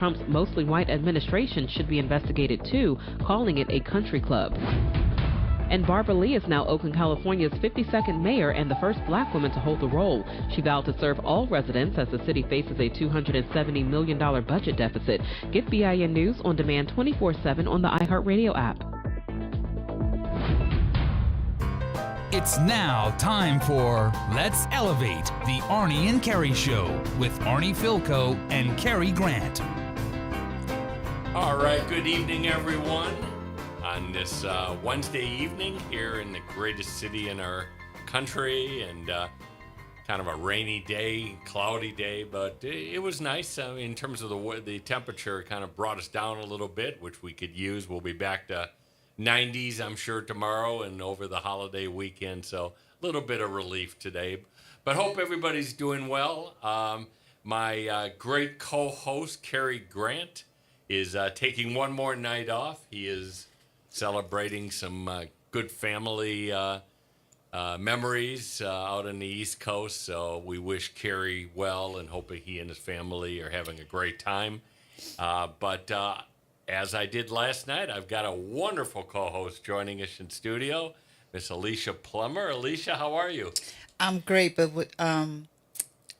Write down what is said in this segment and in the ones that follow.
Trump's mostly white administration should be investigated too, calling it a country club. And Barbara Lee is now Oakland, California's 52nd mayor and the first black woman to hold the role. She vowed to serve all residents as the city faces a $270 million budget deficit. Get BIN News on demand 24/7 on the iHeartRadio app. It's now time for Let's Elevate, the Arnie and Kerry Show with Arnie Filco and Kerry Grant. All right, good evening, everyone. On this Wednesday evening here in the greatest city in our country, and kind of a rainy day, cloudy day, but it was nice. In terms of the temperature, kind of brought us down a little bit, which we could use. We'll be back to 90s, I'm sure, tomorrow and over the holiday weekend, so a little bit of relief today. But hope everybody's doing well. My great co-host, Kerry Grant, is taking one more night off. He is celebrating some good family memories out on the East Coast. So we wish Kerry well and hope that he and his family are having a great time. But as I did last night, I've got a wonderful co-host joining us in studio, Miss Alicia Plummer. Alicia, how are you? I'm great, but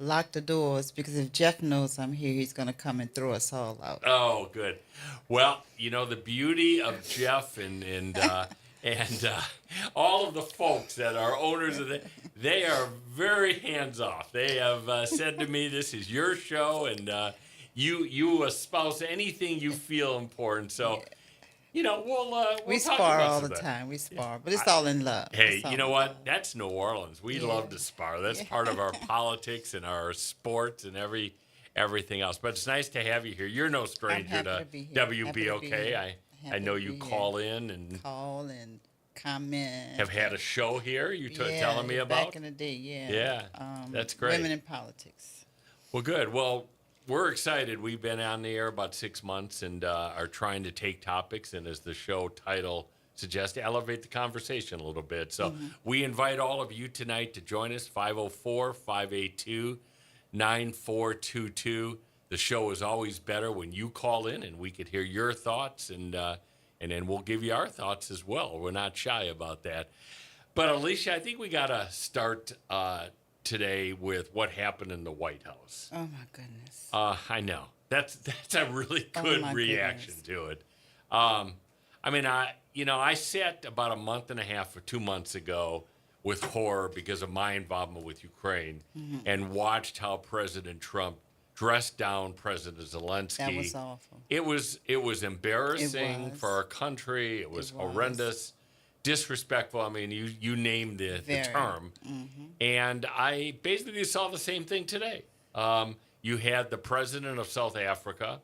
lock the doors, because if Jeff knows I'm here, he's going to come and throw us all out. Oh, good. Well, you know, the beauty of Jeff and all of the folks that are owners of they are very hands-off. They have said to me, this is your show, and you espouse anything you feel important. So, you know, we'll talk spar about all the that. time. We spar, but it's all in love. Hey, you know what? That's New Orleans. We love to spar. That's part of our politics and our sports and everything else. But it's nice to have you here. You're no stranger to WBOK. I know you call in and comment. Have had a show here. You telling me about back in the day. Yeah, that's great. Women in politics. Well, good. Well, we're excited. We've been on the air about 6 months and are trying to take topics and, as the show title suggests, elevate the conversation a little bit. So we invite all of you tonight to join us, 504-582-9422. The show is always better when you call in and we could hear your thoughts, and then we'll give you our thoughts as well. We're not shy about that. But, Alicia, I think we got to start today with what happened in the White House. Oh, my goodness. I know. That's a really good reaction to it. I mean, I sat about a month and a half or 2 months ago with horror because of my involvement with Ukraine and watched how President Trump dressed down President Zelensky. That was awful. It was embarrassing for our country. It was horrendous. Disrespectful. I mean, you named the term. And I basically saw the same thing today. You had the president of South Africa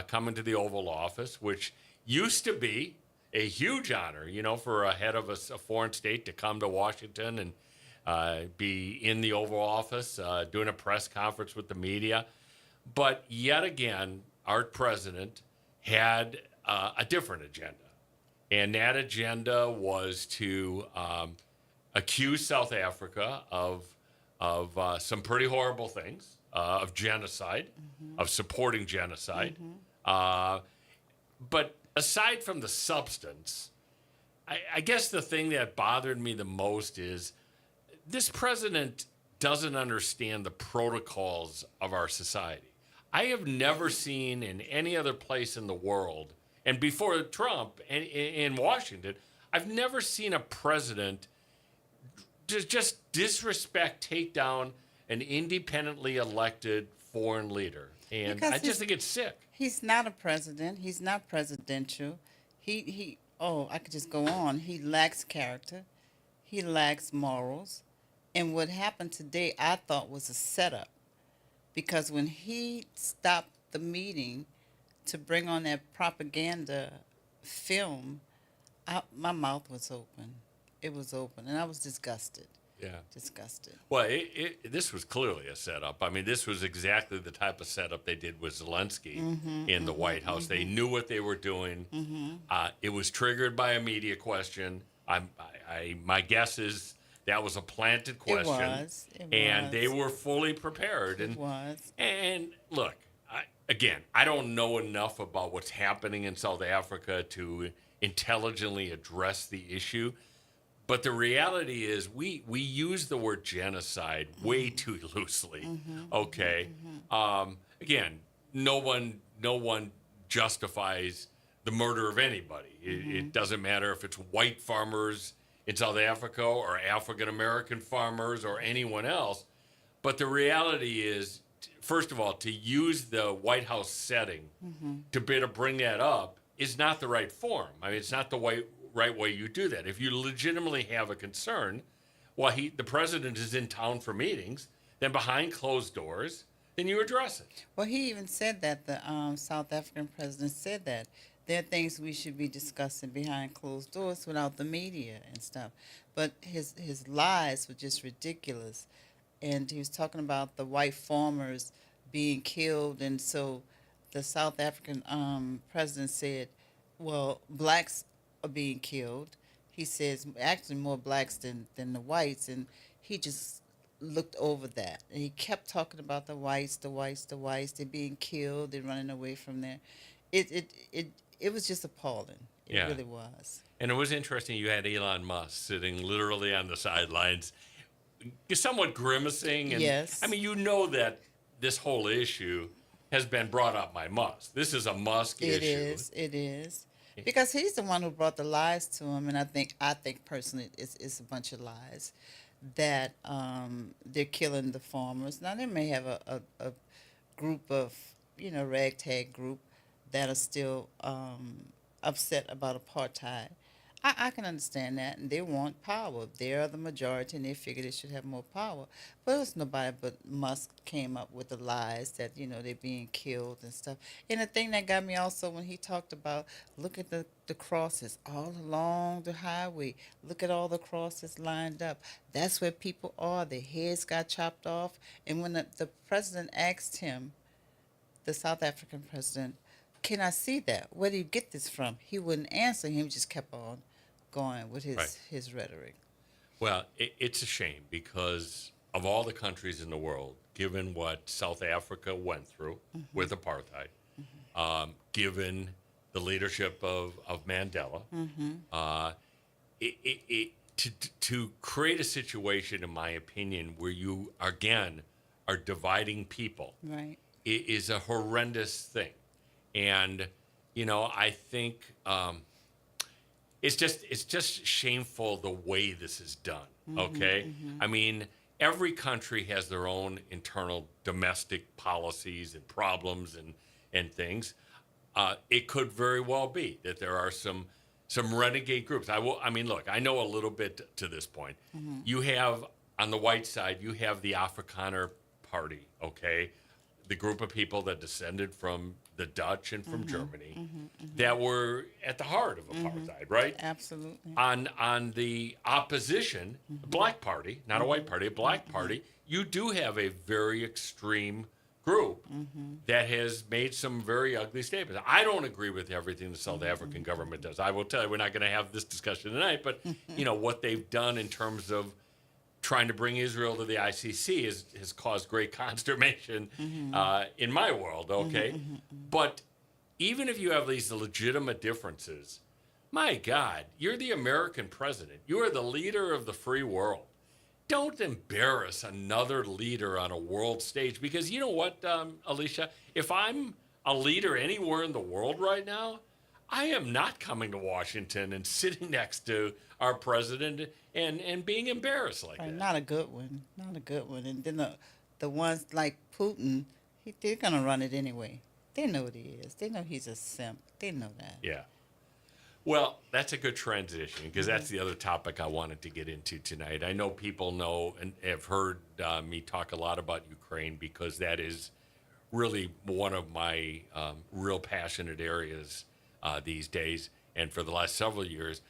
come into the Oval Office, which used to be a huge honor, you know, for a head of a foreign state to come to Washington and be in the Oval Office doing a press conference with the media. But yet again, our president had a different agenda. And that agenda was to accuse South Africa of some pretty horrible things, of genocide, of supporting genocide. But aside from the substance, I guess the thing that bothered me the most is this president doesn't understand the protocols of our society. I have never seen in any other place in the world, and before Trump and in Washington, I've never seen a president just disrespect, take down an independently elected foreign leader. And Because I just think it's sick. He's not a president. He's not presidential. I could just go on. He lacks character. He lacks morals. And what happened today, I thought, was a setup. Because when he stopped the meeting to bring on that propaganda film, my mouth was open. It was open, and I was disgusted. Yeah. Disgusted. Well, this was clearly a setup. I mean, this was exactly the type of setup they did with Zelensky in the White House. They knew what they were doing. It was triggered by a media question. My guess is that was a planted question. It was. And they were fully prepared. It was. And look, again, I don't know enough about what's happening in South Africa to intelligently address the issue. But the reality is we use the word genocide way too loosely. Okay. Again, no one justifies the murder of anybody. It doesn't matter if it's white farmers in South Africa or African American farmers or anyone else. But the reality is, first of all, to use the White House setting to bring that up is not the right form. I mean, it's not the right way you do that. If you legitimately have a concern, well, the president is in town for meetings, then behind closed doors, then you address it. Well, he even said that, the South African president said that there are things we should be discussing behind closed doors without the media and stuff. But his lies were just ridiculous. And he was talking about the white farmers being killed, and so the South African president said, well, blacks are being killed. He says actually more blacks than the whites, and he just looked over that. And he kept talking about the whites, they're being killed, they're running away from there. It was just appalling. It really was. And it was interesting, you had Elon Musk sitting literally on the sidelines, somewhat grimacing. And, yes. I mean, you know that this whole issue has been brought up by Musk. This is a Musk issue. It is. Because he's the one who brought the lies to him, and I think personally it's a bunch of lies that they're killing the farmers. Now, they may have a group of, ragtag group that are still upset about apartheid. I can understand that, and they want power. They're the majority, and they figure they should have more power. But it was nobody but Musk came up with the lies that, they're being killed and stuff. And the thing that got me also when he talked about, look at the crosses all along the highway. Look at all the crosses lined up. That's where people are. Their heads got chopped off. And when the president asked him, the South African president, can I see that? Where do you get this from? He wouldn't answer. He just kept on going with his rhetoric. Well, it's a shame because of all the countries in the world, given what South Africa went through with apartheid, given the leadership of Mandela, to create a situation, in my opinion, where you, again, are dividing people is a horrendous thing. And, I think it's just shameful the way this is done, okay? I mean, every country has their own internal domestic policies and problems and things. It could very well be that there are some renegade groups. Look, I know a little bit to this point. You have, on the white side, you have the Afrikaner Party, okay? The group of people that descended from the Dutch and from Germany that were at the heart of apartheid, right? Absolutely. On the opposition, the Black Party, not a white party, a Black Party, you do have a very extreme group that has made some very ugly statements. I don't agree with everything the South African government does. I will tell you, we're not going to have this discussion tonight, but what they've done in terms of trying to bring Israel to the ICC has caused great consternation in my world, okay? But even if you have these legitimate differences, my God, you're the American president. You are the leader of the free world. Don't embarrass another leader on a world stage, because you know what, Alicia? If I'm a leader anywhere in the world right now, I am not coming to Washington and sitting next to our president and being embarrassed like that. Not a good one. Not a good one. And then the ones like Putin, they're going to run it anyway. They know what he is. They know he's a simp. They know that. Yeah. Well, that's a good transition, because that's the other topic I wanted to get into tonight. I know people know and have heard me talk a lot about Ukraine, because that is really one of my real passionate areas these days. And for the last several years,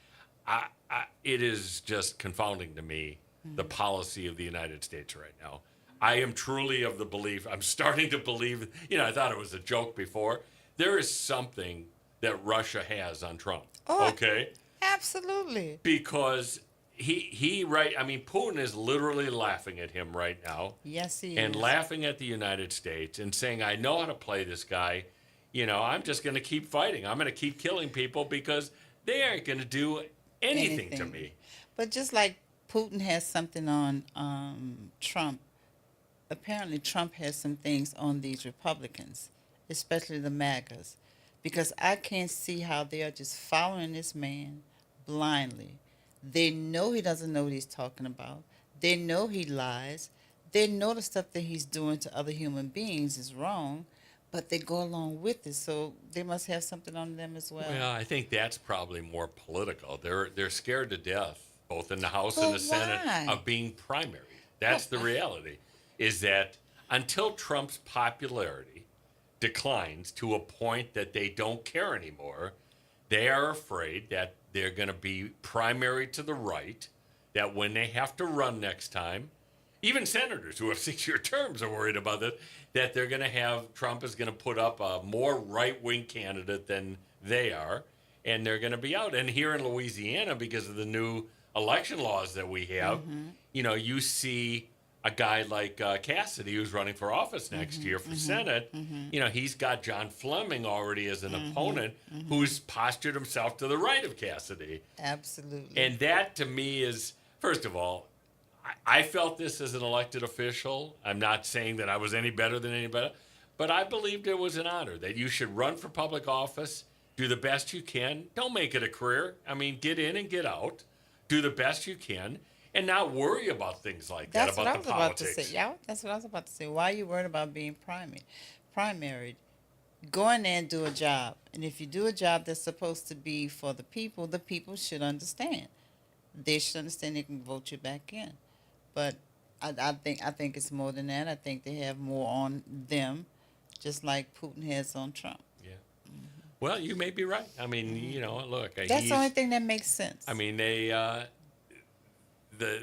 it is just confounding to me, the policy of the United States right now. I am truly of the belief, I'm starting to believe, I thought it was a joke before. There is something that Russia has on Trump, okay? Absolutely. Because right. I mean, Putin is literally laughing at him right now. Yes, he and is. laughing at the United States and saying, I know how to play this guy. I'm just going to keep fighting. I'm going to keep killing people because they aren't going to do anything to me. But just like Putin has something on Trump, apparently Trump has some things on these Republicans, especially the MAGAs, because I can't see how they are just following this man blindly. They know he doesn't know what he's talking about. They know he lies. They know the stuff that he's doing to other human beings is wrong, but they go along with it. So they must have something on them as well. Well, I think that's probably more political. They're scared to death, both in the House and the Senate, of being primary. That's the reality, is that until Trump's popularity declines to a point that they don't care anymore, they are afraid that they're going to be primary to the right, that when they have to run next time, even senators who have 6-year terms are worried about it, that they're going to have, Trump is going to put up a more right-wing candidate than they are, and they're going to be out. And here in Louisiana, because of the new election laws that we have, you see a guy like Cassidy, who's running for office next year for Senate, he's got John Fleming already as an opponent who's postured himself to the right of Cassidy. Absolutely. And that, to me, is, first of all, I felt this as an elected official. I'm not saying that I was any better than anybody, but I believed it was an honor that you should run for public office, do the best you can. Don't make it a career. I mean, get in and get out. Do the best you can. And not worry about things like that, about the politics. That's what I was about to say. Why are you worried about being primaried? Go in there and do a job. And if you do a job that's supposed to be for the people should understand. They should understand they can vote you back in. But I think it's more than that. I think they have more on them, just like Putin has on Trump. Yeah. Well, you may be right. I mean, look. That's the only thing that makes sense. I mean, they...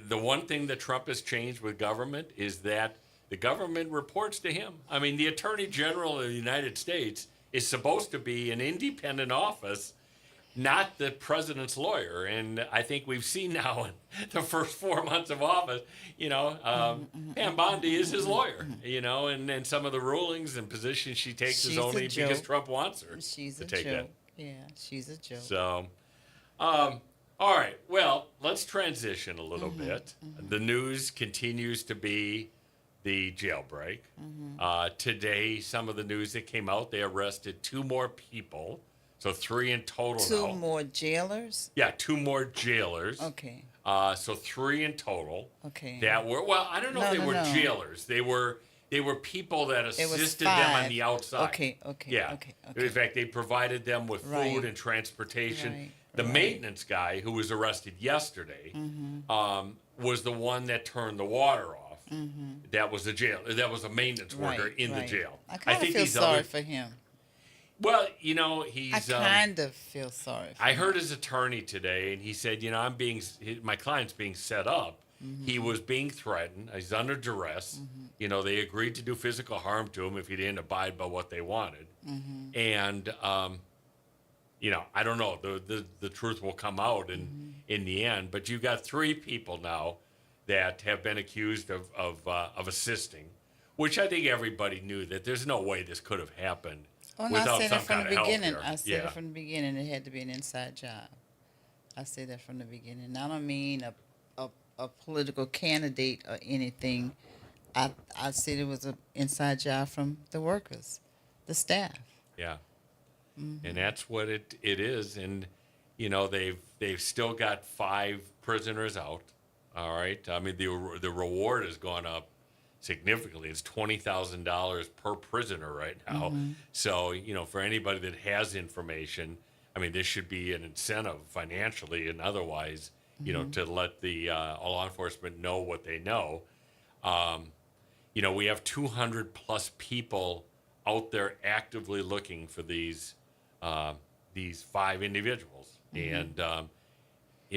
The one thing that Trump has changed with government is that the government reports to him. I mean, the Attorney General of the United States is supposed to be an independent office, not the president's lawyer. And I think we've seen now in the first 4 months of office, Pam Bondi is his lawyer, and some of the rulings and positions she takes is only because Trump wants her to take that. Yeah, she's a joke. So, all right, well, let's transition a little bit. The news continues to be the jailbreak. Today, some of the news that came out, they arrested 2 more people, so 3 in total now. 2 more jailers? Yeah, 2 more jailers. Okay. So 3 in total. Okay. That were, well, I don't know if they were jailers. They were people that assisted them on the outside. Okay. Yeah. Okay. In fact, they provided them with food and transportation. Right. The maintenance guy who was arrested yesterday was the one that turned the water off. That was a jail. That was a maintenance worker in the jail. I kind of feel sorry for him. Well, he's. I kind of feel sorry for him. I heard his attorney today, and he said, my client's being set up. He was being threatened. He's under duress. They agreed to do physical harm to him if he didn't abide by what they wanted. And I don't know. The truth will come out in the end. But you've got 3 people now that have been accused of assisting, which I think everybody knew that there's no way this could have happened without some kind of help here. I said it from the beginning. It had to be an inside job. I said that from the beginning. I don't mean a political candidate or anything. I said it was an inside job from the workers, the staff. Yeah. And that's what it is. And, they've still got 5 prisoners out. All right. I mean, the reward has gone up significantly. It's $20,000 per prisoner right now. So, for anybody that has information, I mean, this should be an incentive financially and otherwise, to let the law enforcement know what they know. We have 200 plus people out there actively looking for these 5 individuals. And,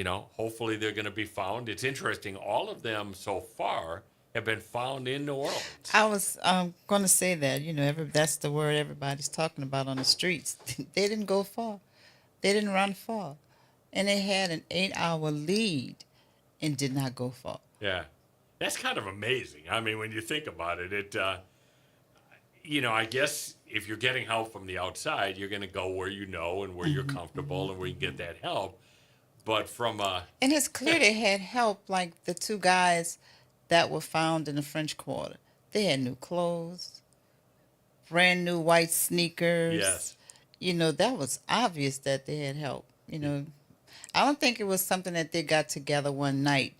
hopefully they're going to be found. It's interesting. All of them so far have been found in New Orleans. I was going to say that, that's the word everybody's talking about on the streets. They didn't go far. They didn't run far. And they had an 8-hour lead. and did not go far. Yeah. That's kind of amazing. I mean, when you think about it, I guess if you're getting help from the outside, you're going to go where you know and where you're comfortable and where you can get that help. But from and it's clear they had help, like the two guys that were found in the French Quarter. They had new clothes, brand new white sneakers. Yes. That was obvious that they had help. I don't think it was something that they got together one night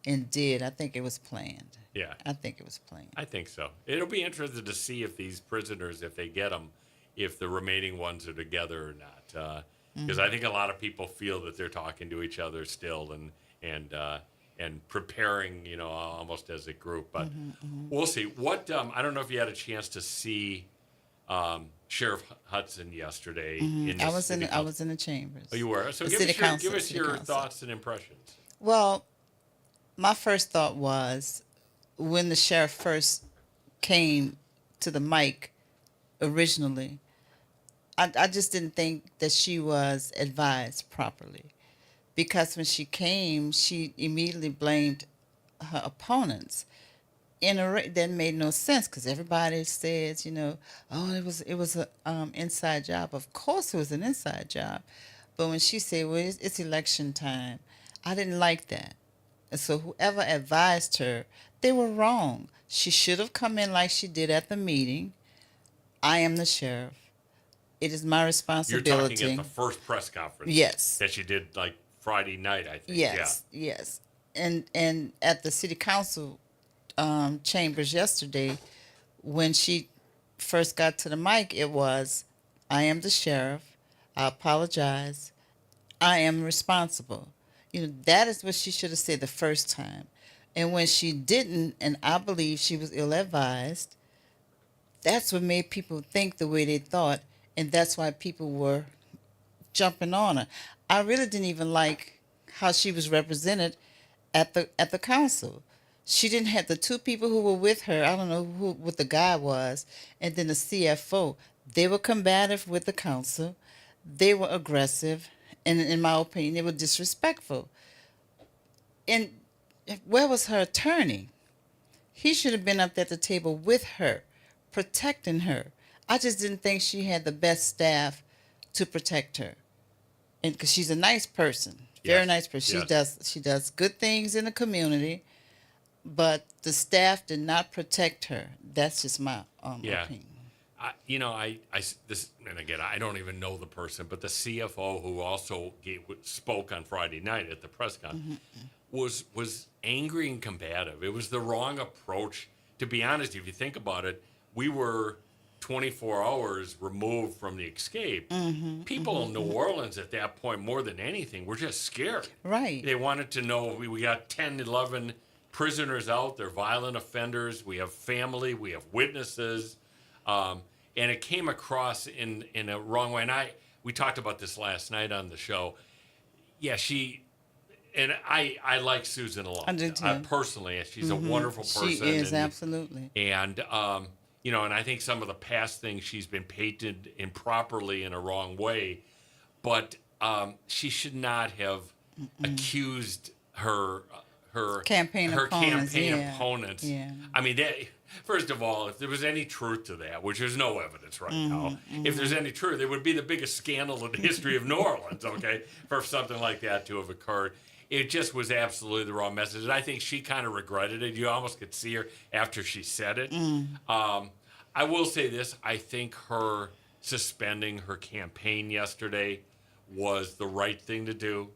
and did. I think it was planned. Yeah. I think it was planned. I think so. It'll be interesting to see if these prisoners, if they get them, if the remaining ones are together or not. Because I think a lot of people feel that they're talking to each other still and preparing, almost as a group. But we'll see. What I don't know if you had a chance to see Sheriff Hudson yesterday. I was in the chambers. Oh, you were. So The give us your council. thoughts and impressions. Well, my first thought was when the sheriff first came to the mic originally, I just didn't think that she was advised properly, because when she came, she immediately blamed her opponents. That made no sense, because everybody says, oh, it was an inside job. Of course, it was an inside job, but when she said, well, it's election time, I didn't like that. And so whoever advised her, they were wrong. She should have come in like she did at the meeting. I am the sheriff. It is my responsibility. You're talking at the first press conference. Yes. That she did like Friday night, I think. Yes, yeah. Yes. And at the city council chambers yesterday, when she first got to the mic, it was, I am the sheriff. I apologize. I am responsible. That is what she should have said the first time. And when she didn't, and I believe she was ill-advised, that's what made people think the way they thought, and that's why people were jumping on her. I really didn't even like how she was represented at the council. She didn't have the two people who were with her. I don't know what the guy was, and then the CFO. They were combative with the council. They were aggressive, and in my opinion, they were disrespectful. And where was her attorney? He should have been up at the table with her, protecting her. I just didn't think she had the best staff to protect her, and because she's a nice person, very nice person. Yes. She does good things in the community, but the staff did not protect her. That's just my opinion. And again, I don't even know the person, but the CFO who also spoke on Friday night at the press conference was angry and combative. It was the wrong approach. To be honest, if you think about it, we were 24 hours removed from the escape. People in New Orleans at that point, more than anything, were just scared. Right. They wanted to know, we got 10, 11 prisoners out. They're violent offenders. We have family. We have witnesses. And it came across in a wrong way. And we talked about this last night on the show. Yeah, I like Susan a lot. I do too. Personally, she's a wonderful person. She is, absolutely. And and I think some of the past things she's been painted improperly in a wrong way, but she should not have accused her campaign opponents. Yeah. I mean, first of all, if there was any truth to that, which there's no evidence right now, if there's any truth, it would be the biggest scandal in the history of New Orleans, okay, for something like that to have occurred. It just was absolutely the wrong message. And I think she kind of regretted it. You almost could see her after she said it. I will say this. I think her suspending her campaign yesterday was the right thing to do.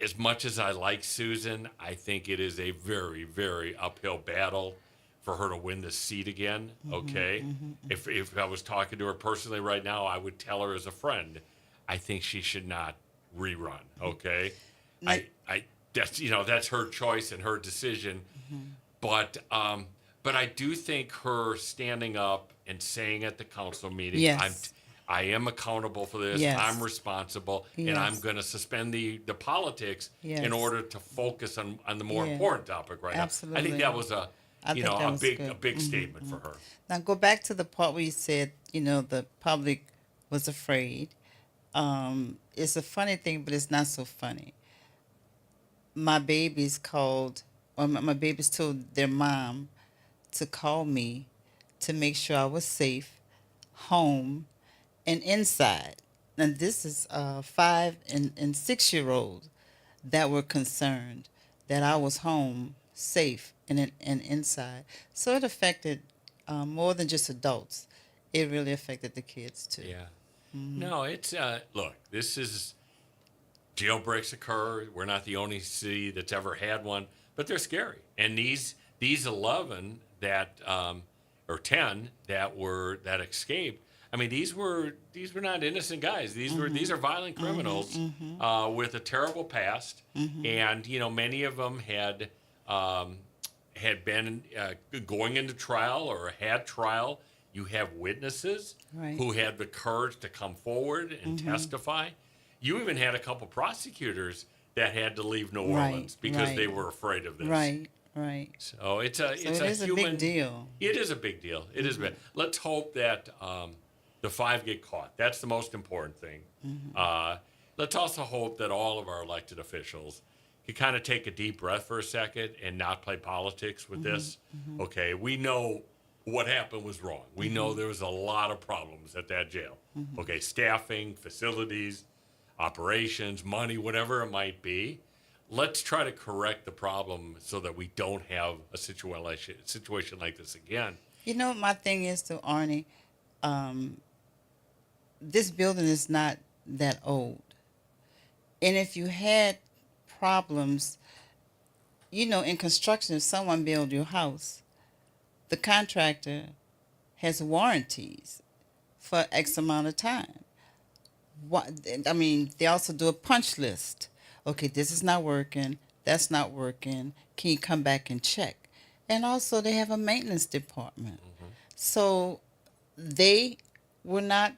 As much as I like Susan, I think it is a very, very uphill battle for her to win this seat again, okay? If I was talking to her personally right now, I would tell her as a friend, I think she should not rerun, okay? That's her choice and her decision. But I do think her standing up and saying at the council meeting, I am accountable for this. I'm responsible, and I'm going to suspend the politics in order to focus on the more important topic right now. I think that was a big statement for her. Now go back to the part where you said, the public was afraid. It's a funny thing, but it's not so funny. my babies called, or my babies told their mom to call me to make sure I was safe, home, and inside. And this is 5 and 6 year olds that were concerned that I was home, safe, and inside. So it affected more than just adults. It really affected the kids too. Yeah. No, it's look. This is jailbreaks occur. We're not the only city that's ever had one, but they're scary. And these 11 that or 10 that escaped. I mean, these were not innocent guys. These are violent criminals with a terrible past, and many of them had been going into trial or had trial. You have witnesses who had the courage to come forward and testify. You even had a couple prosecutors that had to leave New Orleans because they were afraid of this. Right. So it is a big deal. It is a big deal. It is big. Let's hope that the 5 get caught. That's the most important thing. Let's also hope that all of our elected officials can kind of take a deep breath for a second and not play politics with this. Okay, we know what happened was wrong. We know there was a lot of problems at that jail. Okay, staffing, facilities, operations, money, whatever it might be. Let's try to correct the problem so that we don't have a situation like this again. My thing is to Arnie, this building is not that old. And if you had problems, in construction, if someone builds your house, the contractor has warranties for X amount of time. They also do a punch list. Okay, this is not working. That's not working. Can you come back and check? And also they have a maintenance department. So they were not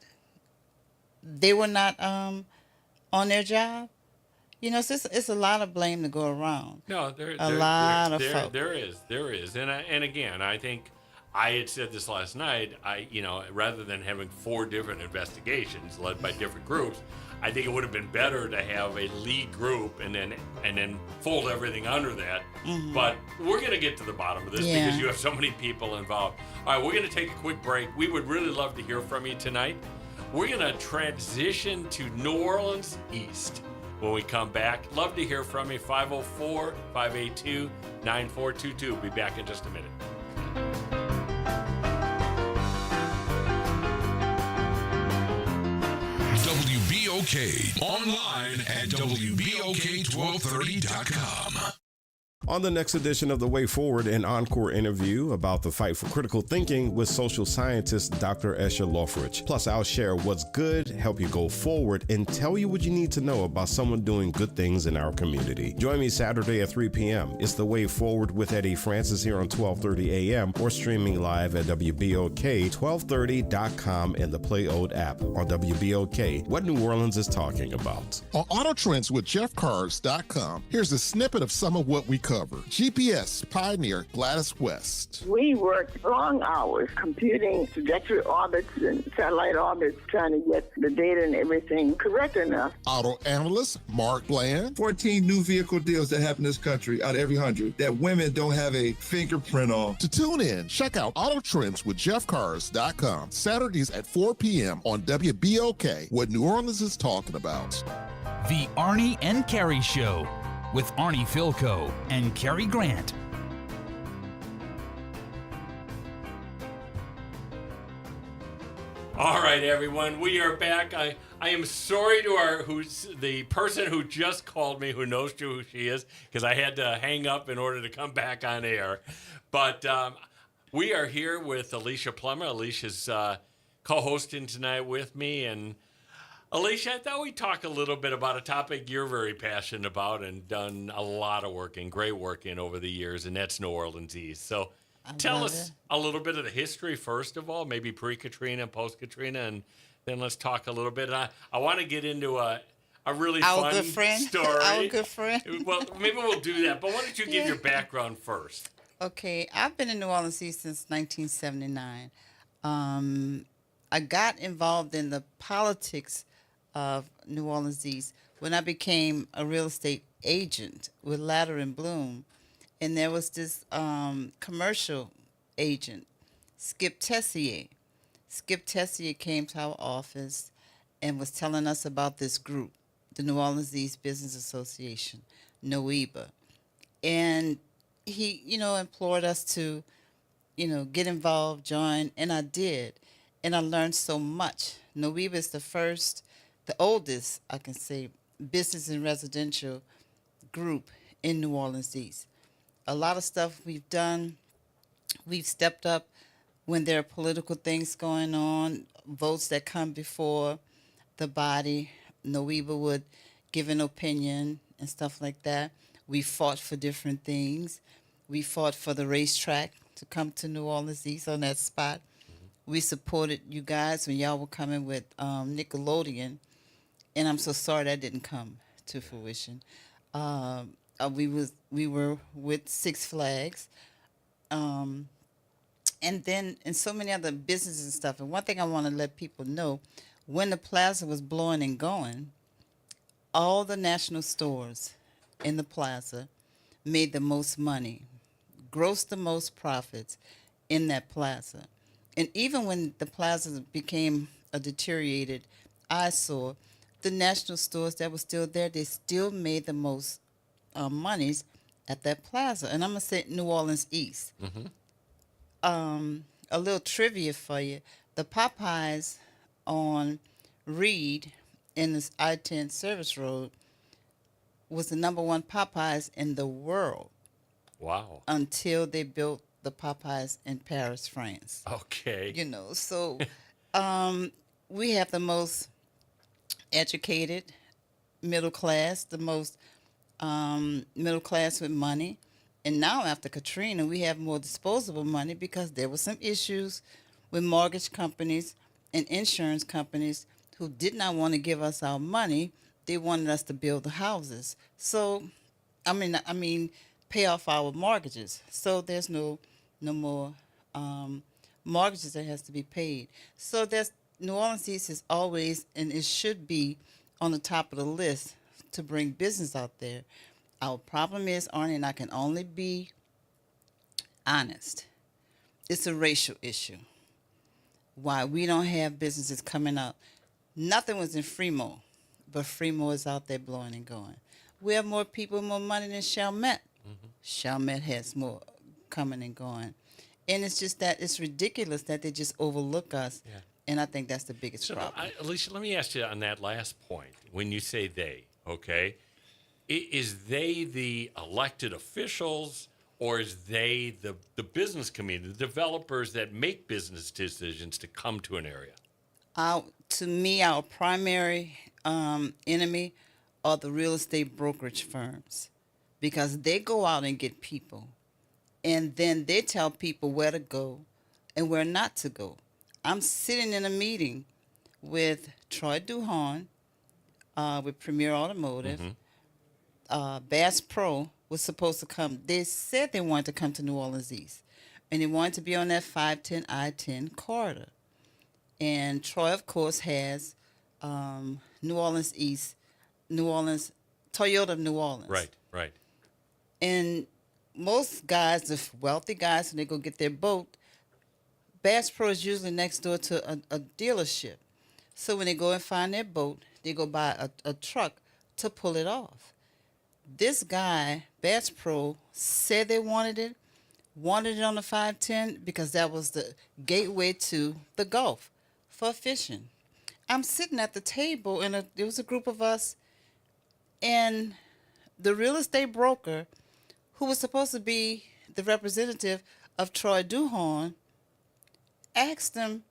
on their job. So it's a lot of blame to go around. No, there is, and again, I think I had said this last night. Rather than having 4 different investigations led by different groups, I think it would have been better to have a lead group and then fold everything under that. But we're going to get to the bottom of this because you have so many people involved. All right, we're going to take a quick break. We would really love to hear from you tonight. We're going to transition to New Orleans East. When we come back, love to hear from you. 504-582-9422. Be back in just a minute. WBOK. Online at WBOK1230.com. On the next edition of The Way Forward, an encore interview about the fight for critical thinking with social scientist Dr. Esha Lofrich. Plus, I'll share what's good, help you go forward, and tell you what you need to know about someone doing good things in our community. Join me Saturday at 3 p.m. It's The Way Forward with Eddie Francis here on 1230 a.m. or streaming live at WBOK1230.com and the Play Old app. On WBOK, what New Orleans is talking about. On Auto Trends with JeffCars.com, here's a snippet of some of what we cover. GPS pioneer Gladys West. We worked long hours computing trajectory orbits and satellite orbits, trying to get the data and everything correct enough. Auto analyst Mark Bland. 14 new vehicle deals that happen in this country out of every 100 that women don't have a fingerprint on. To tune in, check out Auto Trends with JeffCars.com. Saturdays at 4 p.m. on WBOK, what New Orleans is talking about. The Arnie and Carrie Show with Arnie Philco and Carrie Grant. All right, everyone, we are back. I am sorry to the person who just called me, who knows who she is, because I had to hang up in order to come back on air. But we are here with Alicia Plummer. Alicia's co-hosting tonight with me, and Alicia, I thought we'd talk a little bit about a topic you're very passionate about and done a lot of work and great work in over the years, and that's New Orleans East. So tell us a little bit of the history, first of all, maybe pre-Katrina and post-Katrina, and then let's talk a little bit. I want to get into a really fun story. Our good friend. Well, maybe we'll do that, but why don't you give your background first? Okay, I've been in New Orleans East since 1979. I got involved in the politics of New Orleans East when I became a real estate agent with Ladder and Bloom, and there was this commercial agent, Skip Tessier. Skip Tessier came to our office and was telling us about this group, the New Orleans East Business Association, NOEBA. And he, implored us to, get involved, join, and I did. And I learned so much. NOEBA is the oldest, I can say, business and residential group in New Orleans East. A lot of stuff we've done, we've stepped up when there are political things going on, votes that come before the body. NOEBA would give an opinion and stuff like that. We fought for different things. We fought for the racetrack to come to New Orleans East on that spot. We supported you guys when y'all were coming with Nickelodeon, and I'm so sorry that didn't come to fruition. We were with Six Flags, and so many other businesses and stuff. And one thing I want to let people know, when the plaza was blowing and going, all the national stores in the plaza made the most money, grossed the most profits in that plaza. And even when the plaza became a deteriorated eyesore, the national stores that were still there, they still made the most monies at that plaza. And I'm going to say New Orleans East. A little trivia for you. The Popeyes on Reed in this I-10 service road was the number one Popeyes in the world. Wow. Until they built the Popeyes in Paris, France. Okay. So we have the most educated middle class, the most middle class with money. And now after Katrina, we have more disposable money because there were some issues with mortgage companies and insurance companies who did not want to give us our money. They wanted us to build the houses. So, I mean, pay off our mortgages. So there's no more mortgages that has to be paid. So New Orleans East is always, and it should be, on the top of the list to bring business out there. Our problem is, Arnie, and I can only be honest, it's a racial issue. Why we don't have businesses coming out. Nothing was in Fremont, but Fremont is out there blowing and going. We have more people, more money than Chalmette. Chalmette has more coming and going. And it's just that it's ridiculous that they just overlook us. Yeah. And I think that's the biggest problem. Alicia, let me ask you on that last point. When you say they, okay, is they the elected officials, or is they the business community, the developers that make business decisions to come to an area? To me, our primary enemy are the real estate brokerage firms, because they go out and get people, and then they tell people where to go and where not to go. I'm sitting in a meeting with Troy Duhon, with Premier Automotive. Bass Pro was supposed to come. They said they wanted to come to New Orleans East, and they wanted to be on that 510 I-10 corridor. And Troy, of course, has New Orleans East, Toyota of New Orleans. Right. And most guys, the wealthy guys, when they go get their boat, Bass Pro is usually next door to a dealership. So when they go and find their boat, they go buy a truck to pull it off. This guy, Bass Pro, said they wanted it on the 510 because that was the gateway to the Gulf for fishing. I'm sitting at the table, and there was a group of us, and the real estate broker, who was supposed to be the representative of Troy Duhon, asked him,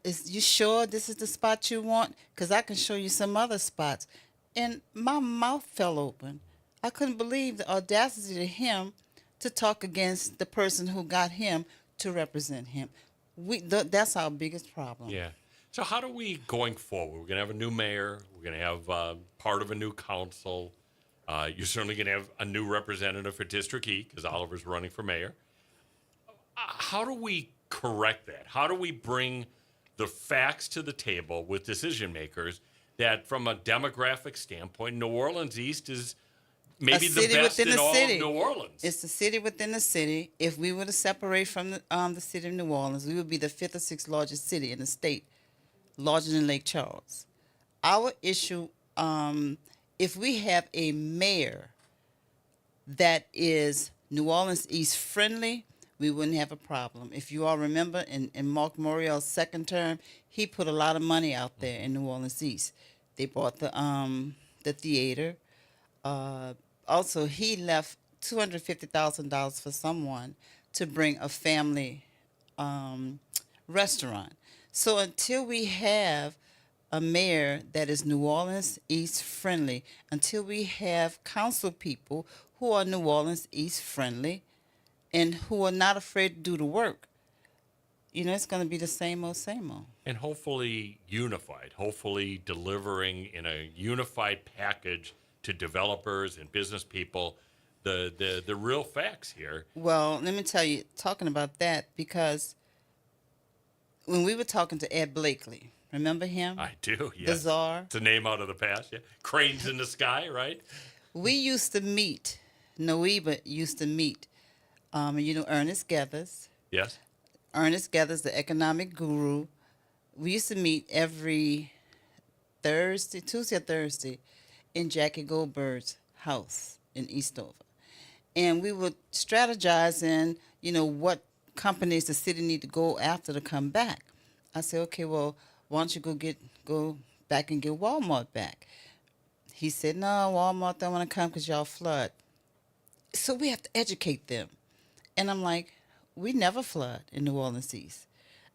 is you sure this is the spot you want? Because I can show you some other spots. And my mouth fell open. I couldn't believe the audacity of him to talk against the person who got him to represent him. That's our biggest problem. Yeah. So how do we, going forward, we're going to have a new mayor, we're going to have part of a new council, you're certainly going to have a new representative for District E, because Oliver's running for mayor. How do we correct that? How do we bring the facts to the table with decision makers that from a demographic standpoint, New Orleans East is maybe the best in all of New Orleans. It's the city within the city. If we were to separate from the city of New Orleans, we would be the 5th or 6th largest city in the state, larger than Lake Charles. Our issue, if we have a mayor that is New Orleans East friendly, we wouldn't have a problem. If you all remember, in Mark Morial's second term, he put a lot of money out there in New Orleans East. They bought the theater. Also, he left $250,000 for someone to bring a family restaurant. So until we have a mayor that is New Orleans East friendly, until we have council people who are New Orleans East friendly and who are not afraid to do the work, it's going to be the same old, same old. And hopefully unified, hopefully delivering in a unified package to developers and business people the real facts here. Well, let me tell you, talking about that, because when we were talking to Ed Blakely, remember him? I do, yes. The czar. It's a name out of the past, yeah. Cranes in the sky, right? We used to meet, Noiba used to meet, Ernest Gathers. Yes. Ernest Gathers, the economic guru. We used to meet every Tuesday or Thursday, in Jackie Goldberg's house in Eastover. And we would strategize in, what companies the city need to go after to come back. I said, okay, well, why don't you go back and get Walmart back? He said, no, Walmart don't want to come because y'all flood. So we have to educate them. And I'm like, we never flood in New Orleans East.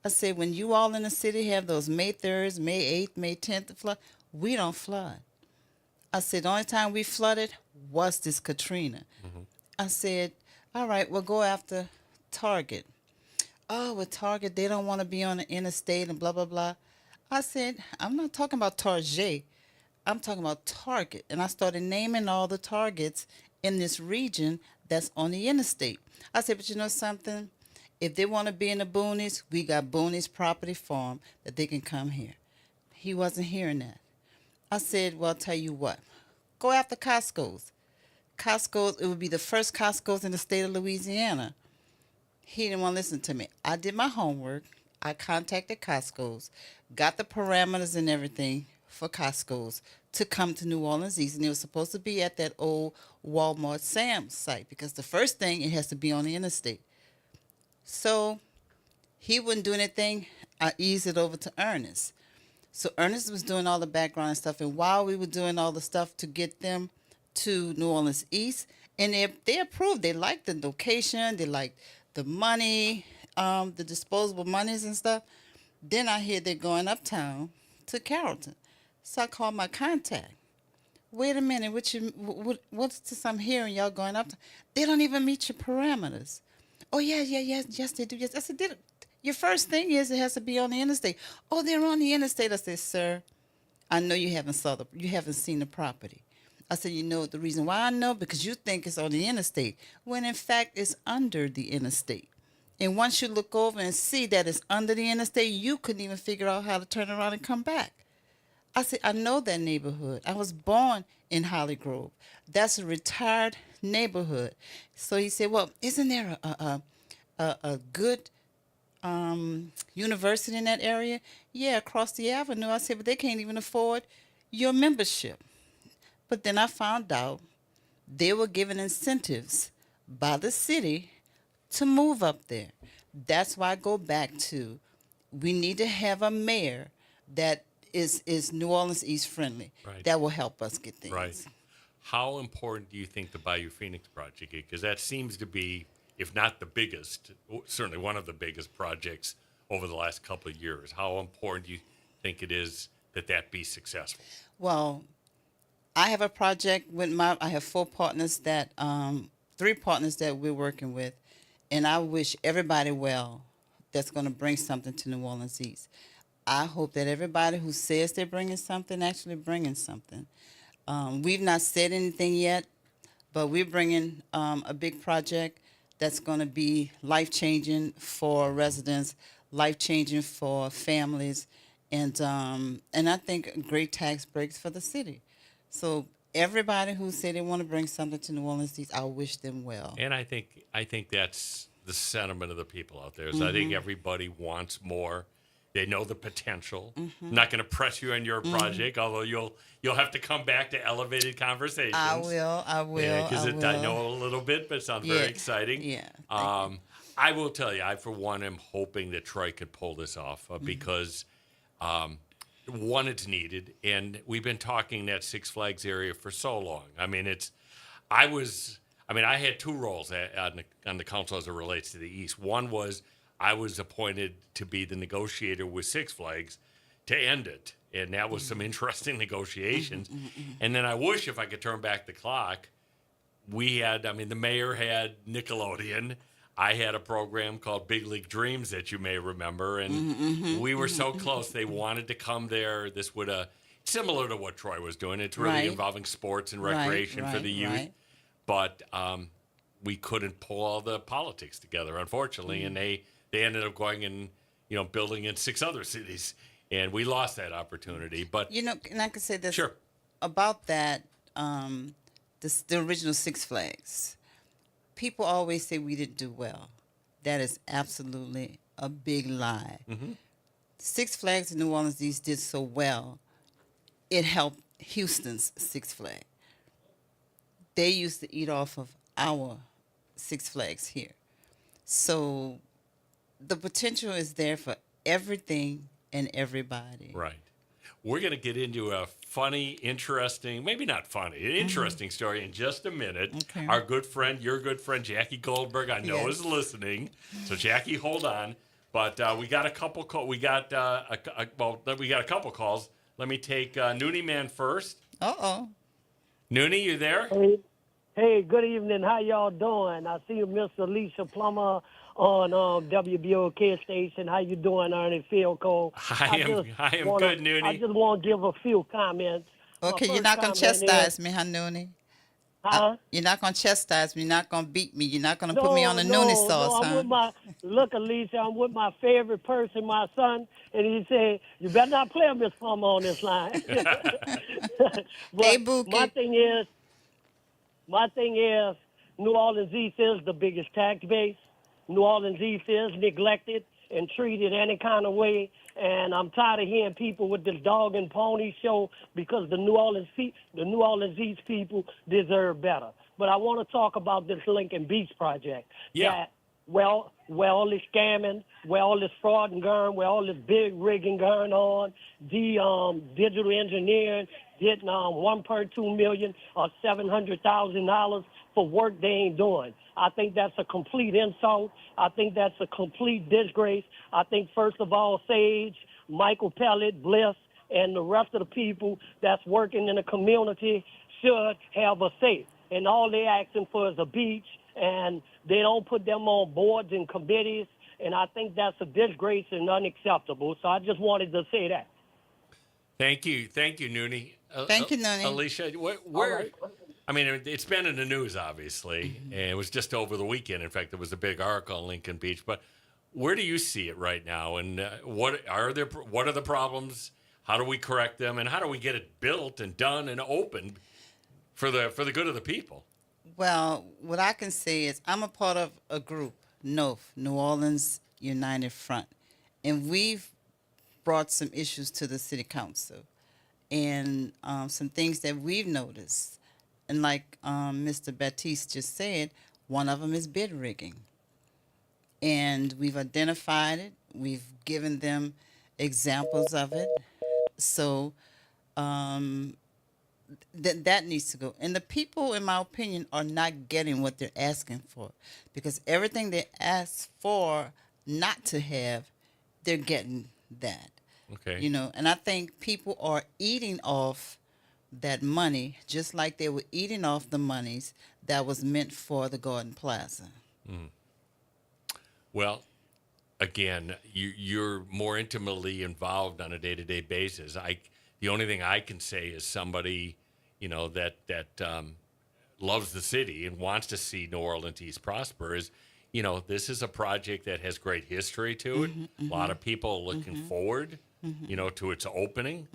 I said, when you all in the city have those May 3rd, May 8th, May 10th flood, we don't flood. I said, the only time we flooded was this Katrina. Mm-hmm. I said, all right, we'll go after Target. Oh, with Target, they don't want to be on the interstate and blah, blah, blah. I said, I'm not talking about Target. I'm talking about Target. And I started naming all the Targets in this region that's on the interstate. I said, but you know something? If they want to be in the boonies, we got Boonies Property Farm that they can come here. He wasn't hearing that. I said, well, I'll tell you what. Go after Costco's. Costco's, it would be the first Costco's in the state of Louisiana. He didn't want to listen to me. I did my homework. I contacted Costco's, got the parameters and everything for Costco's to come to New Orleans East. And it was supposed to be at that old Walmart Sam's site because the first thing, it has to be on the interstate. So he wouldn't do anything. I eased it over to Ernest. So Ernest was doing all the background and stuff. And while we were doing all the stuff to get them to New Orleans East, and they approved. They liked the location. They liked the money, the disposable monies and stuff. Then I hear they're going uptown to Carrollton. So I called my contact. Wait a minute, what's this I'm hearing? Y'all going uptown? They don't even meet your parameters. Oh, yes, they do. Yes. I said, your first thing is it has to be on the interstate. Oh, they're on the interstate. I said, sir, I know you haven't seen the property. I said, the reason why I know, because you think it's on the interstate, when in fact it's under the interstate. And once you look over and see that it's under the interstate, you couldn't even figure out how to turn around and come back. I said, I know that neighborhood. I was born in Holly Grove. That's a retired neighborhood. So he said, well, isn't there a good university in that area? Yeah, across the avenue. I said, but they can't even afford your membership. But then I found out they were given incentives by the city to move up there. That's why I go back to, we need to have a mayor that is New Orleans East friendly. Right. That will help us get things. Right. How important do you think the Bayou Phoenix project is? Because that seems to be, if not the biggest, certainly one of the biggest projects over the last couple of years. How important do you think it is that be successful? Well, I have a project with I have 3 partners that we're working with, and I wish everybody well that's going to bring something to New Orleans East. I hope that everybody who says they're bringing something actually bringing something. We've not said anything yet, but we're bringing a big project that's going to be life-changing for residents, life-changing for families, and I think great tax breaks for the city. So everybody who said they want to bring something to New Orleans East, I wish them well. And I think that's the sentiment of the people out there. So I think everybody wants more. They know the potential. I'm not going to press you on your project, although you'll have to come back to elevated conversations. I will. Because I know a little bit, but it sounds very exciting. Yeah. I will tell you, I for one am hoping that Troy could pull this off because one, it's needed, and we've been talking that Six Flags area for so long. I mean, I had two roles on the council as it relates to the East. One was I was appointed to be the negotiator with Six Flags to end it, and that was some interesting negotiations. And then I wish if I could turn back the clock, the mayor had Nickelodeon. I had a program called Big League Dreams that you may remember, and we were so close. They wanted to come there. This would similar to what Troy was doing. It's really involving sports and recreation for the youth, but we couldn't pull all the politics together, unfortunately, and they ended up going and building in 6 other cities, and we lost that opportunity. But and I can say this sure about that, the original Six Flags. People always say we didn't do well. That is absolutely a big lie. Six Flags in New Orleans East did so well, it helped Houston's Six Flags. They used to eat off of our Six Flags here. So the potential is there for everything and everybody. Right. We're going to get into a funny, interesting, maybe not funny, interesting story in just a minute. Okay. Our good friend, your good friend, Jackie Goldberg, I know is listening. So Jackie, hold on. But we got a couple we got a couple calls. Let me take Noonie Man first. Noonie, you there? Hey, good evening. How y'all doing? I see you, Miss Alicia Plummer on WBOK station. How you doing, Ernie Philco? I am good, Noonie. I just want to give a few comments. Okay, you're not going to chastise me, huh, Noonie? Huh? You're not going to chastise me. You're not going to beat me. You're not going to put me on the Noonie sauce, huh? Look, Alicia, I'm with my favorite person, my son, and he said, you better not play Miss Plummer on this line. But hey, Bookie. My thing is, New Orleans East is the biggest tax base. New Orleans East is neglected and treated any kind of way. And I'm tired of hearing people with this dog and pony show because the New Orleans East people deserve better. But I want to talk about this Lincoln Beach project. Yeah. Where all this scamming, where all this fraud and going, where all this big rigging going on, the digital engineering getting $1.2 million or $700,000 for work they ain't doing. I think that's a complete insult. I think that's a complete disgrace. I think, first of all, Sage, Michael Pellet, Bliss, and the rest of the people that's working in the community should have a say. And all they're asking for is a beach, and they don't put them on boards and committees, and I think that's a disgrace and unacceptable. So I just wanted to say that. Thank you, Noonie. Thank you, Noonie. Alicia, where I mean, it's been in the news, obviously, and it was just over the weekend. In fact, there was a big article on Lincoln Beach. But where do you see it right now, and what are the problems? How do we correct them, and how do we get it built and done and open for the good of the people? Well, what I can say is I'm a part of a group, New Orleans United Front, and we've brought some issues to the city council and some things that we've noticed. And like Mr. Baptiste just said, one of them is bid rigging. And we've identified it. We've given them examples of it. So that needs to go. And the people, in my opinion, are not getting what they're asking for. Because everything they ask for not to have, they're getting that. Okay. And I think people are eating off that money just like they were eating off the monies that was meant for the Garden Plaza. Well, again, you're more intimately involved on a day-to-day basis. The only thing I can say is somebody, that loves the city and wants to see New Orleans East prosper is, this is a project that has great history to it. A lot of people are looking forward, to its opening.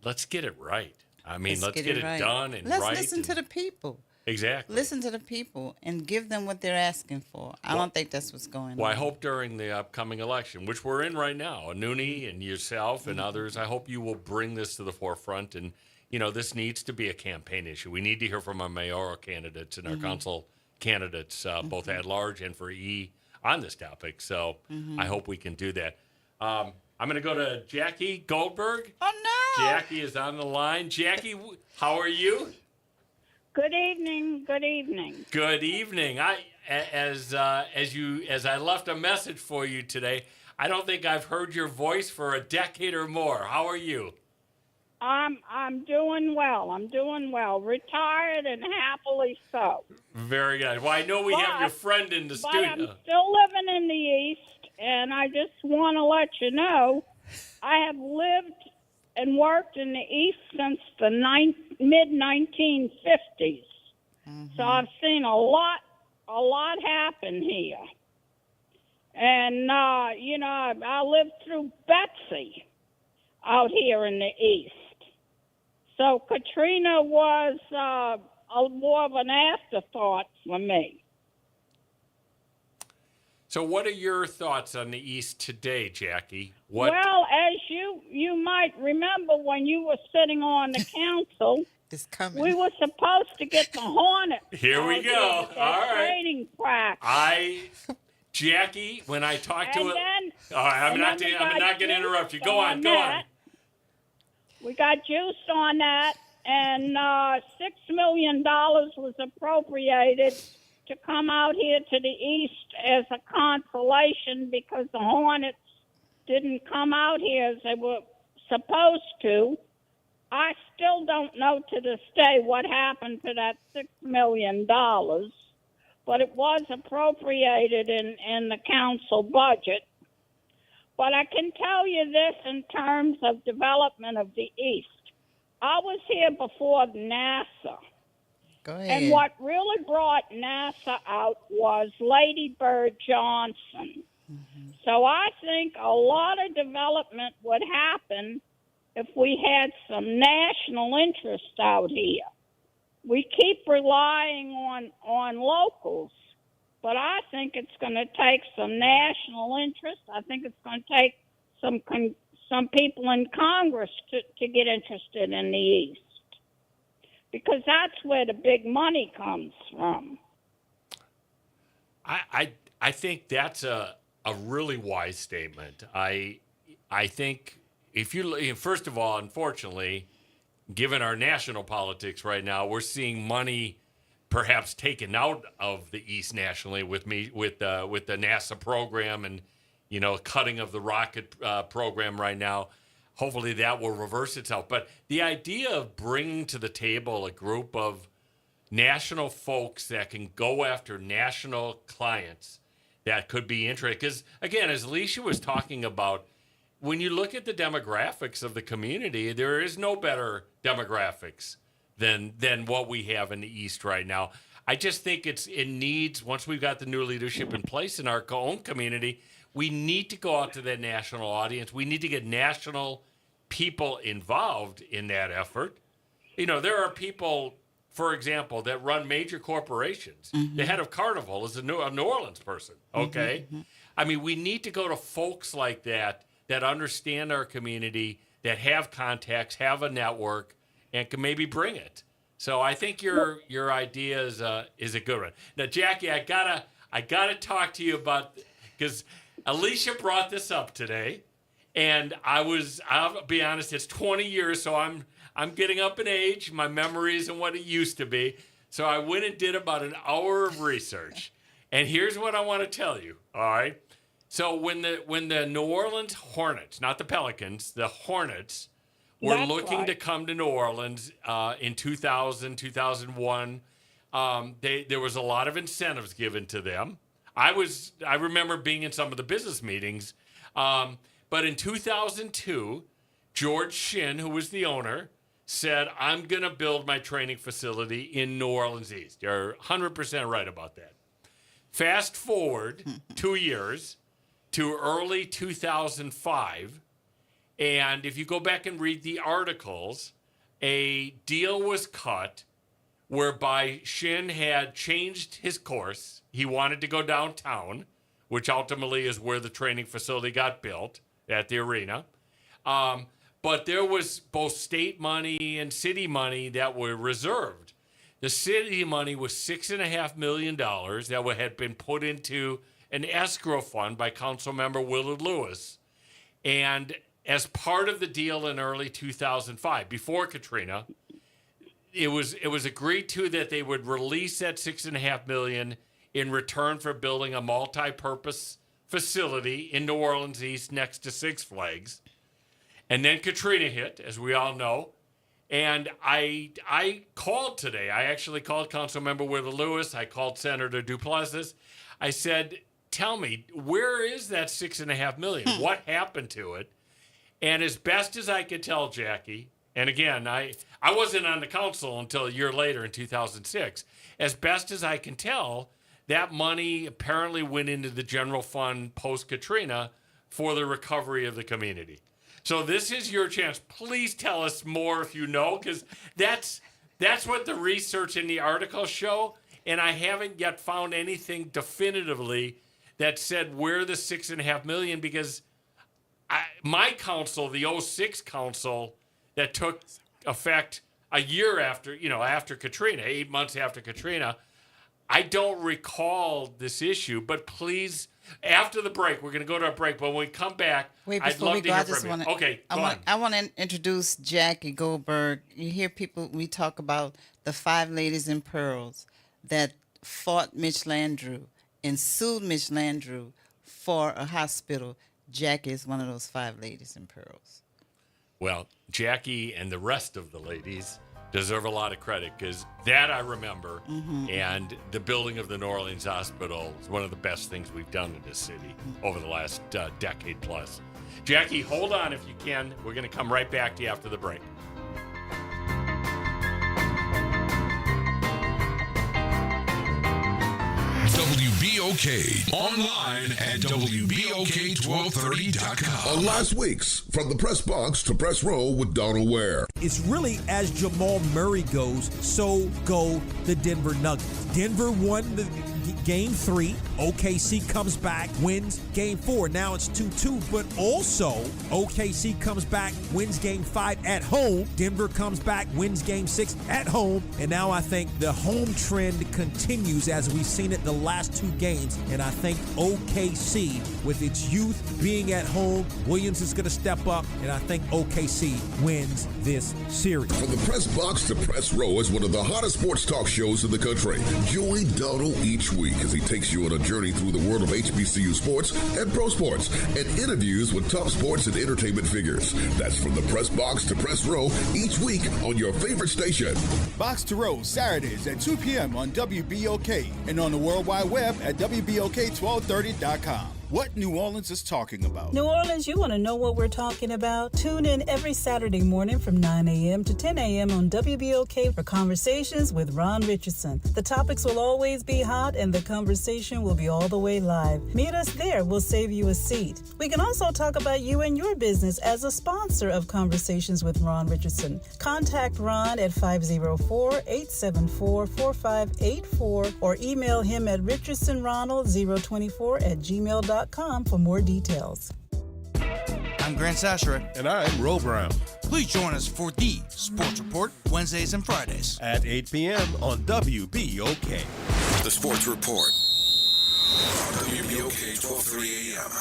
Let's get it right. I mean, let's get it done and let's listen to the people. Exactly. Listen to the people and give them what they're asking for. I don't think that's what's going on. Well, I hope during the upcoming election, which we're in right now, Noonie and yourself and others, I hope you will bring this to the forefront. And, this needs to be a campaign issue. We need to hear from our mayoral candidates and our council candidates, both at large and for E on this topic. So I hope we can do that. I'm going to go to Jackie Goldberg. Oh, no. Jackie is on the line. Jackie, how are you? Good evening. Good evening. Good evening. As I left a message for you today, I don't think I've heard your voice for a decade or more. How are you? I'm doing well. Retired and happily so. Very good. Well, I know we have your friend in the studio. But I'm still living in the East, and I just want to let you know I have lived and worked in the East since the mid-1950s. So I've seen a lot happen here. And, I lived through Betsy out here in the East. So Katrina was more of an afterthought for me. So what are your thoughts on the East today, Jackie? Well, as you might remember when you were sitting on the council, we were supposed to get the Hornet. Here we go. All right. Training practice. Jackie, when I talked to it, all right, I'm not going to interrupt you. Go on. We got juiced on that, and $6 million was appropriated to come out here to the East as a consolation because the Hornets didn't come out here as they were supposed to. I still don't know to this day what happened to that $6 million, but it was appropriated in the council budget. But I can tell you this in terms of development of the East. I was here before NASA. Go ahead. And what really brought NASA out was Lady Bird Johnson. So I think a lot of development would happen if we had some national interest out here. We keep relying on locals, but I think it's going to take some national interest. I think it's going to take some people in Congress to get interested in the East, because that's where the big money comes from. I think that's a really wise statement. I think first of all, unfortunately, given our national politics right now, we're seeing money perhaps taken out of the East nationally with the NASA program and cutting of the rocket program right now. Hopefully that will reverse itself. But the idea of bringing to the table a group of national folks that can go after national clients that could be interested, because again, as Alicia was talking about, when you look at the demographics of the community, there is no better demographics than what we have in the East right now. I just think it needs, once we've got the new leadership in place in our own community, we need to go out to that national audience. We need to get national people involved in that effort. There are people, for example, that run major corporations. The head of Carnival is a New Orleans person, okay? I mean, we need to go to folks like that understand our community, that have contacts, have a network, and can maybe bring it. So I think your idea is a good one. Now, Jackie, I gotta talk to you about, because Alicia brought this up today, and I'll be honest, it's 20 years, so I'm getting up in age. My memory isn't what it used to be. So I went and did about an hour of research, and here's what I want to tell you. All right. So when the New Orleans Hornets, not the Pelicans, the Hornets were looking to come to New Orleans in 2000, 2001, there was a lot of incentives given to them. I remember being in some of the business meetings, but in 2002, George Shinn, who was the owner, said, "I'm going to build my training facility in New Orleans East." You're 100% right about that. Fast forward 2 years to early 2005, and if you go back and read the articles, a deal was cut whereby Shin had changed his course. He wanted to go downtown, which ultimately is where the training facility got built at the arena. But there was both state money and city money that were reserved. The city money was $6.5 million that had been put into an escrow fund by Councilmember Willard Lewis. And as part of the deal in early 2005, before Katrina, it was agreed to that they would release that $6.5 million in return for building a multi-purpose facility in New Orleans East next to Six Flags. And then Katrina hit, as we all know. And I called today. I actually called Councilmember Willard Lewis. I called Senator Duplessis. I said, tell me, where is that $6.5 million? What happened to it? And as best as I could tell, Jackie, and again, I wasn't on the council until a year later in 2006. As best as I can tell, that money apparently went into the general fund post-Katrina for the recovery of the community. So this is your chance. Please tell us more if you know, because that's what the research in the article show, and I haven't yet found anything definitively that said where the $6.5 million, because my council, the 06 council that took effect a year after, after Katrina, 8 months after Katrina, I don't recall this issue, but please, after the break, we're going to go to a break, but when we come back, I'd love to hear from you. Okay, I want to introduce Jackie Goldberg. You hear people, we talk about the 5 ladies in pearls that fought Mitch Landrieu and sued Mitch Landrieu for a hospital. Jackie is one of those 5 ladies in pearls. Well, Jackie and the rest of the ladies deserve a lot of credit, because that I remember, and the building of the New Orleans Hospital is one of the best things we've done in this city over the last decade plus. Jackie, hold on if you can. We're going to come right back to you after the break. WBOK. Online at WBOK1230.com. On last week's From the Press Box to Press Row with Donald Ware. It's really, as Jamal Murray goes, so go the Denver Nuggets. Denver won the Game 3. OKC comes back, wins Game 4. Now it's 2-2. But also, OKC comes back, wins Game 5 at home. Denver comes back, wins Game 6 at home. And now I think the home trend continues as we've seen it the last 2 games. And I think OKC, with its youth being at home, Williams is going to step up. And I think OKC wins this series. From the Press Box to Press Row is one of the hottest sports talk shows in the country. Join Donald each week as he takes you on a journey through the world of HBCU sports and pro sports and interviews with top sports and entertainment figures. That's From the Press Box to Press Row each week on your favorite station. Box to Row, Saturdays at 2 p.m. on WBOK and on the World Wide Web at WBOK1230.com. What New Orleans is talking about. New Orleans, you want to know what we're talking about? Tune in every Saturday morning from 9 a.m. to 10 a.m. on WBOK for Conversations with Ron Richardson. The topics will always be hot and the conversation will be all the way live. Meet us there. We'll save you a seat. We can also talk about you and your business as a sponsor of Conversations with Ron Richardson. Contact Ron at 504-874-4584 or email him at richardsonronald024@gmail.com for more details. I'm Grant Sashra. And I'm Ro Brown. Please join us for the Sports Report, Wednesdays and Fridays. At 8 p.m. on WBOK. The Sports Report. WBOK 1230 AM.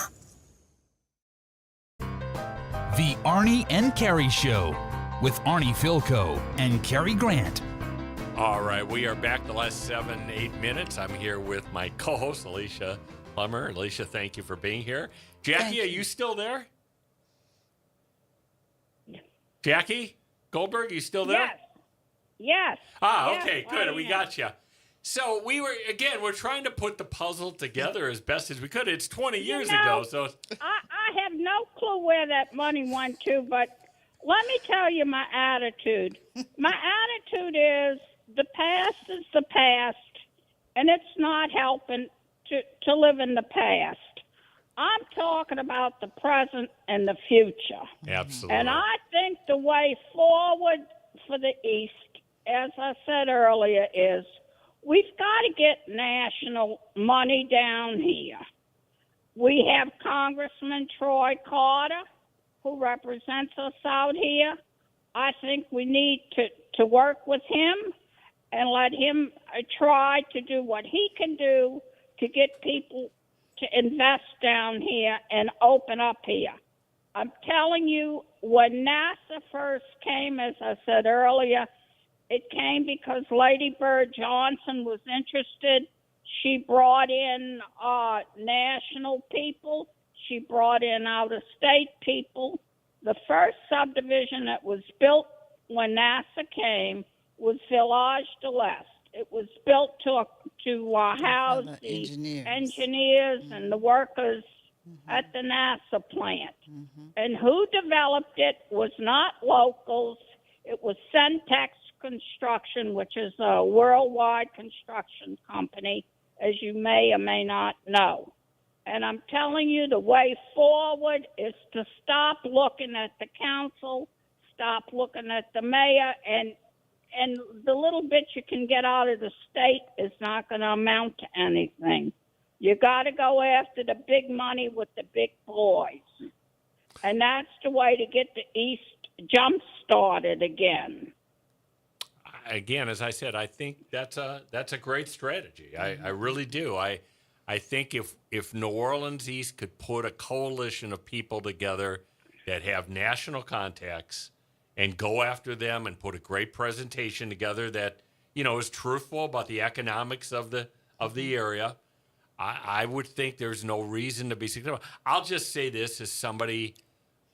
The Arnie and Carrie Show with Arnie Philco and Carrie Grant. All right, we are back the last 7-8 minutes. I'm here with my co-host, Alicia Plummer. Alicia, thank you for being here. Jackie, are you still there? Jackie Goldberg, you still there? Yes. Okay, good. We got you. So we're trying to put the puzzle together as best as we could. It's 20 years ago, so I have no clue where that money went to, but let me tell you my attitude. My attitude is the past is the past, and it's not helping to live in the past. I'm talking about the present and the future. Absolutely. And I think the way forward for the East, as I said earlier, is we've got to get national money down here. We have Congressman Troy Carter, who represents us out here. I think we need to work with him and let him try to do what he can do to get people to invest down here and open up here. I'm telling you, when NASA first came, as I said earlier, it came because Lady Bird Johnson was interested. She brought in national people. She brought in out-of-state people. The first subdivision that was built when NASA came was Village de l'Est. It was built to house the engineers and the workers at the NASA plant. And who developed it was not locals. It was Centex Construction, which is a worldwide construction company, as you may or may not know. And I'm telling you, the way forward is to stop looking at the council, stop looking at the mayor, and the little bit you can get out of the state is not going to amount to anything. You got to go after the big money with the big boys. And that's the way to get the East jump-started again. Again, as I said, I think that's a great strategy. I really do. I think if New Orleans East could put a coalition of people together that have national contacts and go after them and put a great presentation together that, is truthful about the economics of the area, I would think there's no reason to be successful. I'll just say this as somebody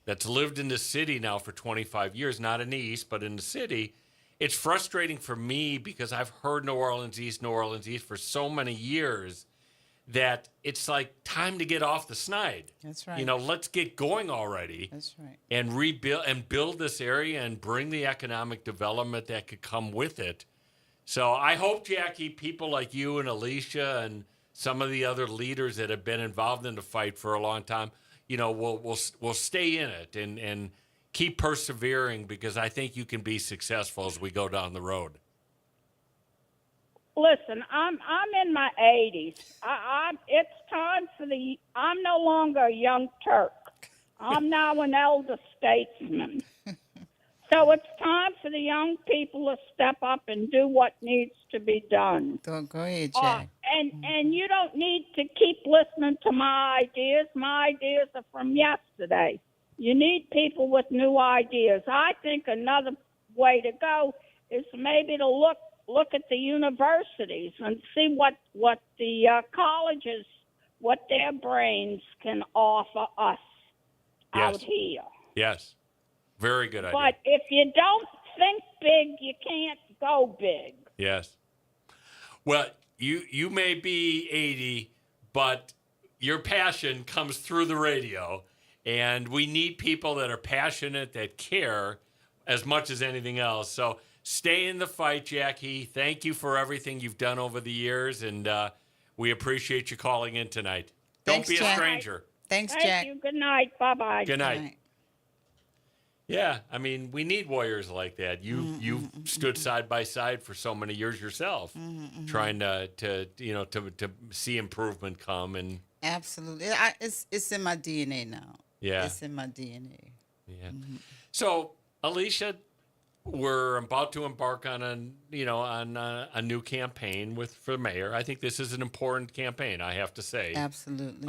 that's lived in the city now for 25 years, not in the East, but in the city. It's frustrating for me because I've heard New Orleans East for so many years that it's like time to get off the snide. That's right. Let's get going already. That's right. And rebuild and build this area and bring the economic development that could come with it. So I hope, Jackie, people like you and Alicia and some of the other leaders that have been involved in the fight for a long time, will stay in it and keep persevering, because I think you can be successful as we go down the road. Listen, I'm in my 80s. It's time for I'm no longer a young Turk. I'm now an elder statesman. So it's time for the young people to step up and do what needs to be done. Go ahead, Jack. And you don't need to keep listening to my ideas. My ideas are from yesterday. You need people with new ideas. I think another way to go is maybe to look at the universities and see what the colleges, what their brains can offer us out here. Yes. Very good idea. But if you don't think big, you can't go big. Yes. Well, you may be 80, but your passion comes through the radio. And we need people that are passionate, that care as much as anything else. So stay in the fight, Jackie. Thank you for everything you've done over the years, and we appreciate you calling in tonight. Thanks, Don't be Jack. a stranger. Thanks, Thank Jack. you. Good night. Bye-bye. Good night. Yeah, I mean, we need warriors like that. You've stood side by side for so many years yourself, trying to see improvement come. And absolutely, it's in my DNA now. Yeah, it's in my DNA. Yeah. So, Alicia, we're about to embark on a new campaign for mayor. I think this is an important campaign, I have to say. Absolutely.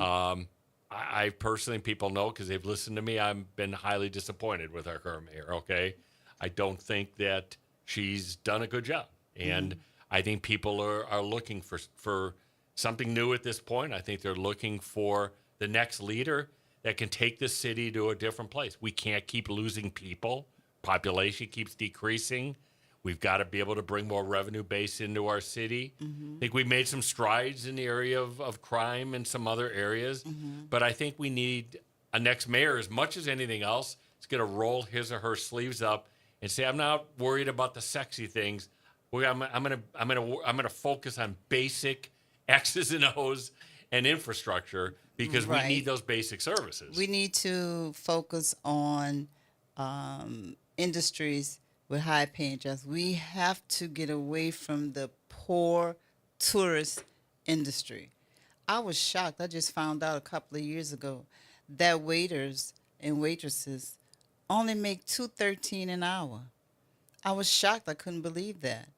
I personally, people know because they've listened to me, I've been highly disappointed with our current mayor, okay? I don't think that she's done a good job. And I think people are looking for something new at this point. I think they're looking for the next leader that can take the city to a different place. We can't keep losing people. Population keeps decreasing. We've got to be able to bring more revenue base into our city. I think we made some strides in the area of crime and some other areas. But I think we need a next mayor, as much as anything else, is going to roll his or her sleeves up and say, I'm not worried about the sexy things. I'm going to focus on basic X's and O's and infrastructure, because we need those basic services. We need to focus on industries with high-paying jobs. We have to get away from the poor tourist industry. I was shocked. I just found out a couple of years ago that waiters and waitresses only make $2.13 an hour. I was shocked. I couldn't believe that.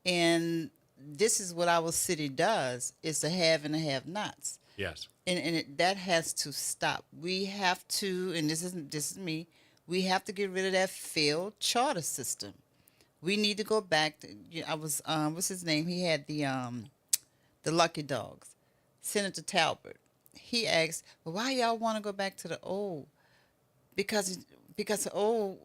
And this is what our city does: is the have and the have-nots. Yes. And that has to stop. We have to, and this is me. We have to get rid of that failed charter system. We need to go back to. I was what's his name? He had the Lucky Dogs, Senator Talbot. He asked, "Well, why y'all want to go back to the old? Because the old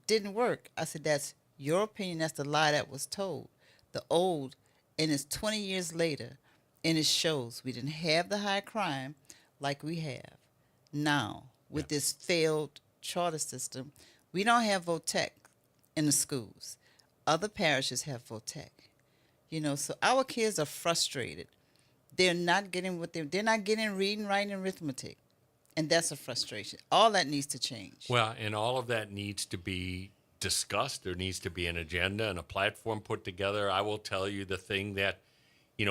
didn't work." I said, "That's your opinion. That's the lie that was told. The old, and it's 20 years later, and it shows we didn't have the high crime like we have now with this failed charter system. We don't have VOTEC in the schools. Other parishes have VOTEC. So our kids are frustrated. They're not getting they're not getting reading, writing, and arithmetic. And that's a frustration. All that needs to change. Well, and all of that needs to be discussed. There needs to be an agenda and a platform put together. I will tell you the thing that,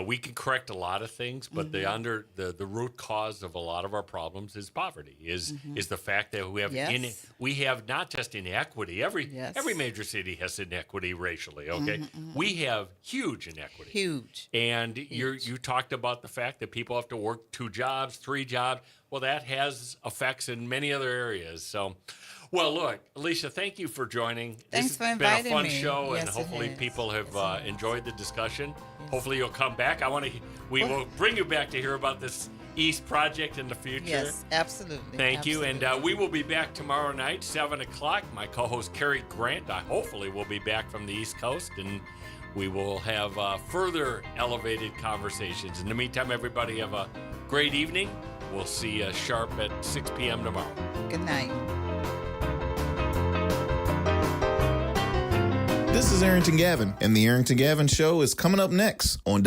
we can correct a lot of things, but the root cause of a lot of our problems is poverty, is the fact that we have not just inequity. Every major city has inequity racially, okay? We have huge inequity. Huge. And you talked about the fact that people have to work 2 jobs, 3 jobs. Well, that has effects in many other areas. So, well, look, Alicia, thank you for joining. Thanks for This inviting has been a fun me. show, Yes, and hopefully it has. people have enjoyed the discussion. Yes. Hopefully you'll come back. We will bring you back to hear about this East project in the future. Yes, absolutely. Thank you. And we will be back tomorrow night, 7 o'clock. My co-host, Carrie Grant, hopefully will be back from the East Coast, and we will have further elevated conversations. In the meantime, everybody have a great evening. We'll see you sharp at 6 p.m. tomorrow. Good night. This is Arrington Gavin, and the Arrington Gavin Show is coming up next on